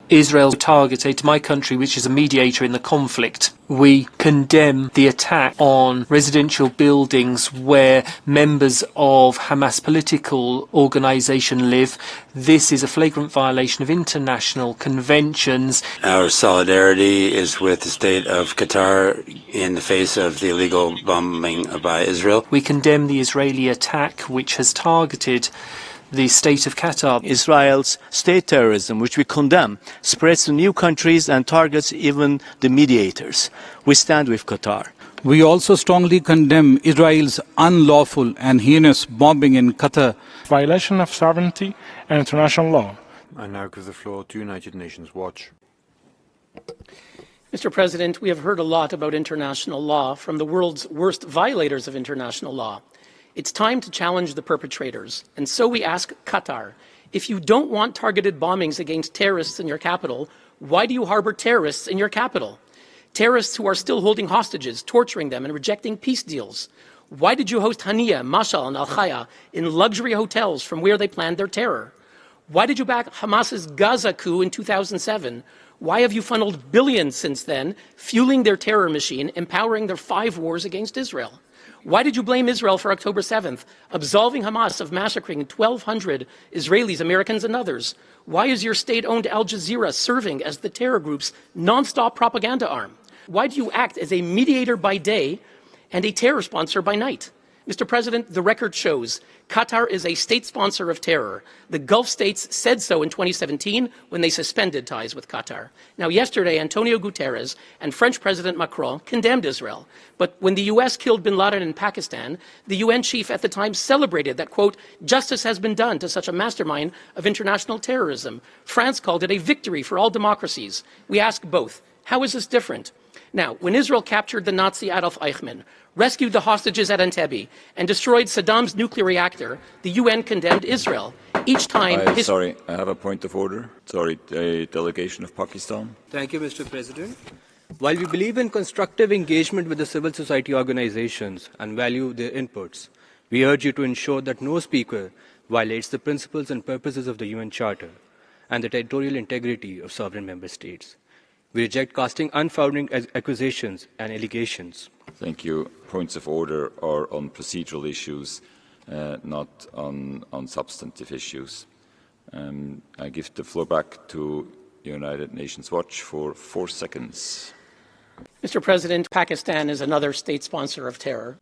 Israel targeted my country, which is a mediator in the conflict. We condemn the attack on residential buildings where members of Hamas political organisation live. This is a flagrant violation of international conventions. Our solidarity is with the state of Qatar in the face of the illegal bombing by Israel. We condemn the Israeli attack, which has targeted the state of Qatar. Israel's state terrorism, which we condemn, spreads to new countries and targets even the mediators. We stand with Qatar. We also strongly condemn Israel's unlawful and heinous bombing in Qatar. Violation of sovereignty and international law. I now give the floor to United Nations Watch. Mr. President, we have heard a lot about international law from the world's worst violators of international law. It's time to challenge the perpetrators. And so we ask Qatar, if you don't want targeted bombings against terrorists in your capital, why do you harbor terrorists in your capital? Terrorists who are still holding hostages, torturing them, and rejecting peace deals. Why did you host Hania, Mashal, and Al-Khaya in luxury hotels from where they planned their terror? Why did you back Hamas's Gaza coup in 2007? Why have you funneled billions since then, fueling their terror machine, empowering their 5 wars against Israel? Why did you blame Israel for October 7th, absolving Hamas of massacring 1,200 Israelis, Americans, and others? Why is your state-owned Al Jazeera serving as the terror group's non-stop propaganda arm? Why do you act as a mediator by day and a terror sponsor by night? Mr. President, the record shows Qatar is a state sponsor of terror. The Gulf states said so in 2017 when they suspended ties with Qatar. Now, yesterday, Antonio Guterres and French President Macron condemned Israel. But when the U.S. killed bin Laden in Pakistan, the UN chief at the time celebrated that, quote, justice has been done to such a mastermind of international terrorism. France called it a victory for all democracies. We ask both. How is this different? Now, when Israel captured the Nazi Adolf Eichmann, rescued the hostages at Entebbe, and destroyed Saddam's nuclear reactor, the UN condemned Israel. Each time... Sorry, I have a point of order. Sorry, a delegation of Pakistan. Thank you, Mr. President. While we believe in constructive engagement with the civil society organizations and value their inputs, we urge you to ensure that no speaker violates the principles and purposes of the UN Charter and the territorial integrity of sovereign member states. We reject casting unfounded accusations and allegations. Thank you. Points of order are on procedural issues, not on substantive issues. I give the floor back to United Nations Watch for 4 seconds. Mr. President, Pakistan is another state sponsor of terror.